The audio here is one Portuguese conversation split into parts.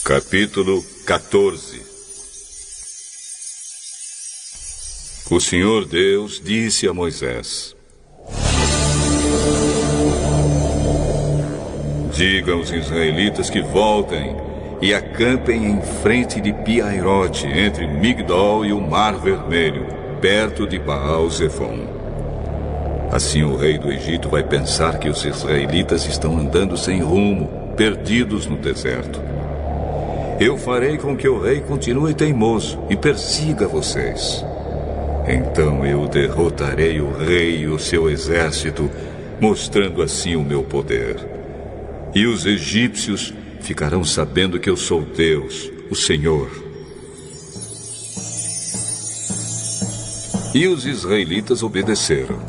Capítulo 14. O Senhor Deus disse a Moisés: diga aos israelitas que voltem e acampem em frente de Pi-Hahirote, entre Migdol e o Mar Vermelho, perto de Baal-Zefon. Assim o rei do Egito vai pensar que os israelitas estão andando sem rumo, perdidos no deserto. Eu farei com que o rei continue teimoso e persiga vocês. Então eu derrotarei o rei e o seu exército, mostrando assim o meu poder. E os egípcios ficarão sabendo que eu sou Deus, o Senhor. E os israelitas obedeceram.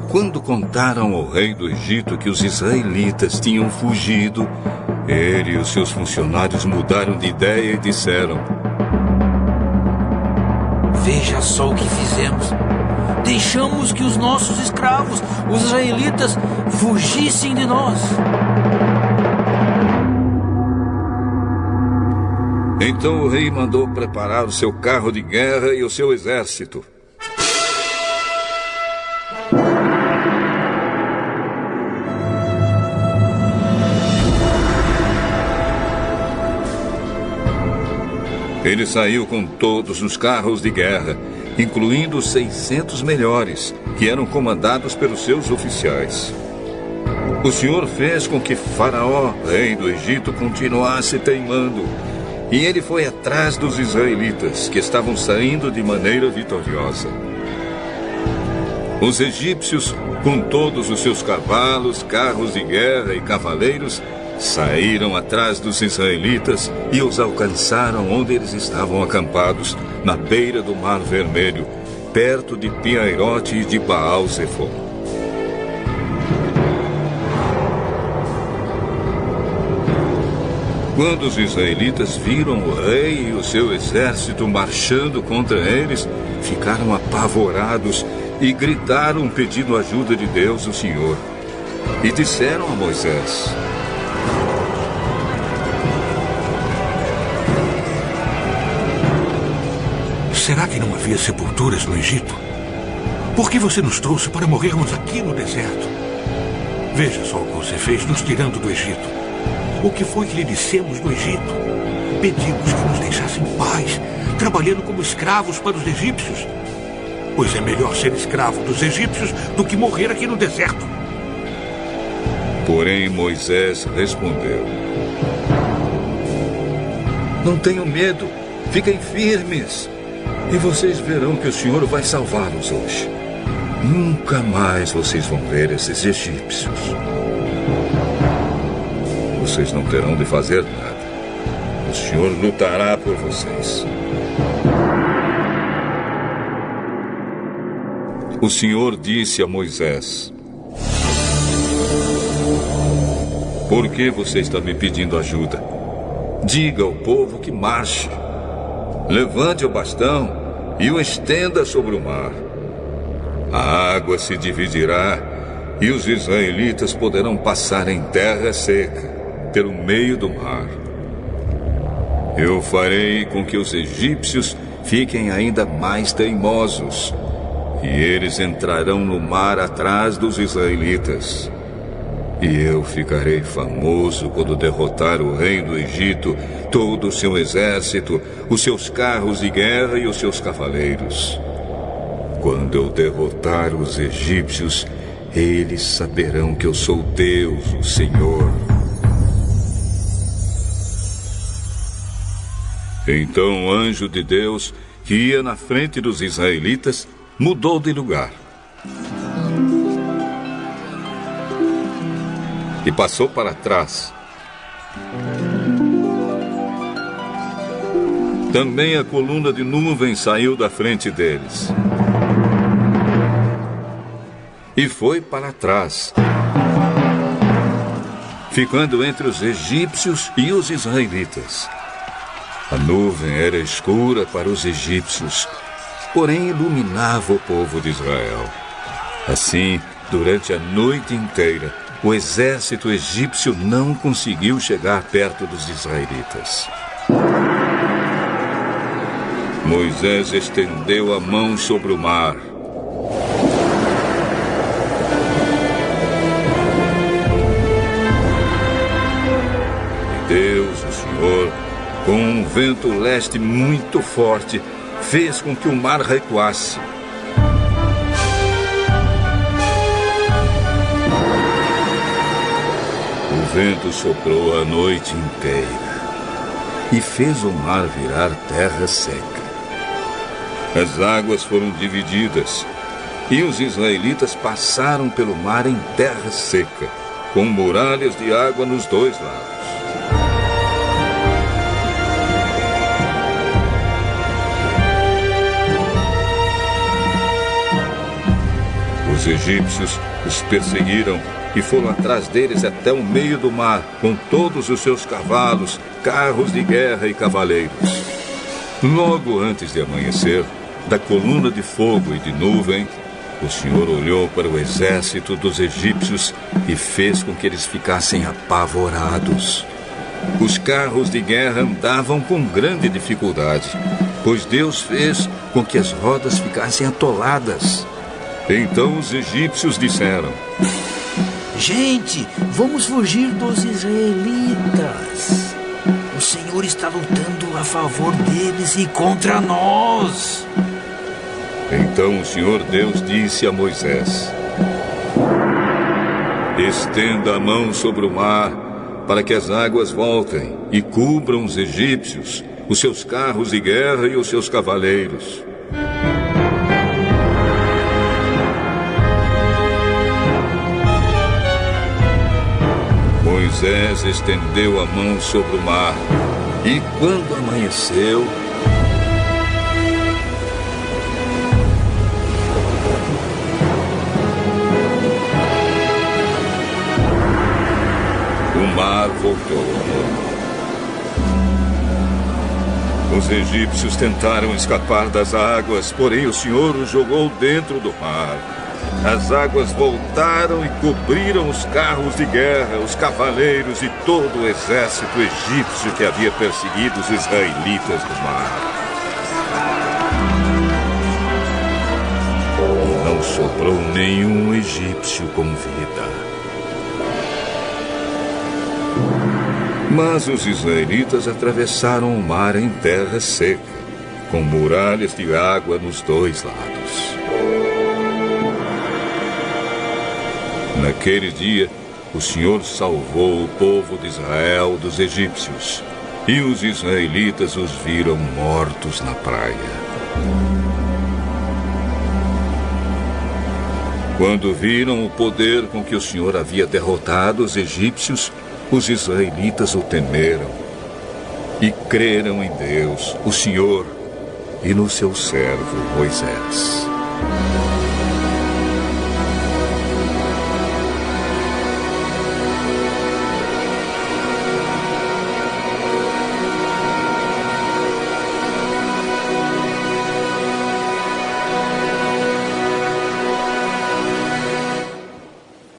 Quando contaram ao rei do Egito que os israelitas tinham fugido, ele e os seus funcionários mudaram de ideia e disseram: veja só o que fizemos. Deixamos que os nossos escravos, os israelitas, fugissem de nós. Então o rei mandou preparar o seu carro de guerra e o seu exército. Ele saiu com todos os carros de guerra, incluindo os 600 melhores, que eram comandados pelos seus oficiais. O Senhor fez com que Faraó, rei do Egito, continuasse teimando, e ele foi atrás dos israelitas, que estavam saindo de maneira vitoriosa. Os egípcios, com todos os seus cavalos, carros de guerra e cavaleiros, saíram atrás dos israelitas e os alcançaram onde eles estavam acampados, na beira do Mar Vermelho, perto de Pi-Hahirote e de Baal-Zefon. Quando os israelitas viram o rei e o seu exército marchando contra eles, ficaram apavorados e gritaram pedindo ajuda de Deus, o Senhor. E disseram a Moisés: será que não havia sepulturas no Egito? Por que você nos trouxe para morrermos aqui no deserto? Veja só o que você fez nos tirando do Egito. O que foi que lhe dissemos no Egito? Pedimos que nos deixasse em paz, trabalhando como escravos para os egípcios. Pois é melhor ser escravo dos egípcios do que morrer aqui no deserto. Porém Moisés respondeu: não tenham medo, fiquem firmes. E vocês verão que o Senhor vai salvá-los hoje. Nunca mais vocês vão ver esses egípcios. Vocês não terão de fazer nada. O Senhor lutará por vocês. O Senhor disse a Moisés: por que você está me pedindo ajuda? Diga ao povo que marche. Levante o bastão e o estenda sobre o mar. A água se dividirá e os israelitas poderão passar em terra seca, pelo meio do mar. Eu farei com que os egípcios fiquem ainda mais teimosos, e eles entrarão no mar atrás dos israelitas. E eu ficarei famoso quando derrotar o rei do Egito, todo o seu exército, os seus carros de guerra e os seus cavaleiros. Quando eu derrotar os egípcios, eles saberão que eu sou Deus, o Senhor. Então o anjo de Deus, que ia na frente dos israelitas, mudou de lugar e passou para trás. Também a coluna de nuvem saiu da frente deles e foi para trás, ficando entre os egípcios e os israelitas. A nuvem era escura para os egípcios, porém iluminava o povo de Israel. Assim, durante a noite inteira, o exército egípcio não conseguiu chegar perto dos israelitas. Moisés estendeu a mão sobre o mar. E Deus, o Senhor, com um vento leste muito forte, fez com que o mar recuasse. O vento soprou a noite inteira e fez o mar virar terra seca. As águas foram divididas e os israelitas passaram pelo mar em terra seca, com muralhas de água nos dois lados. Os egípcios os perseguiram e foram atrás deles até o meio do mar, com todos os seus cavalos, carros de guerra e cavaleiros. Logo antes de amanhecer, da coluna de fogo e de nuvem, o Senhor olhou para o exército dos egípcios e fez com que eles ficassem apavorados. Os carros de guerra andavam com grande dificuldade, pois Deus fez com que as rodas ficassem atoladas. Então os egípcios disseram: Gente, vamos fugir dos israelitas. O Senhor está lutando a favor deles e contra nós. Então o Senhor Deus disse a Moisés: estenda a mão sobre o mar, para que as águas voltem e cubram os egípcios, os seus carros de guerra e os seus cavaleiros. Moisés estendeu a mão sobre o mar, e quando amanheceu, o mar voltou. Os egípcios tentaram escapar das águas, porém o Senhor os jogou dentro do mar. As águas voltaram e cobriram os carros de guerra, os cavaleiros e todo o exército egípcio que havia perseguido os israelitas do mar. E não sobrou nenhum egípcio com vida. Mas os israelitas atravessaram o mar em terra seca, com muralhas de água nos dois lados. Naquele dia, o Senhor salvou o povo de Israel dos egípcios, e os israelitas os viram mortos na praia. Quando viram o poder com que o Senhor havia derrotado os egípcios, os israelitas o temeram e creram em Deus, o Senhor, e no seu servo Moisés.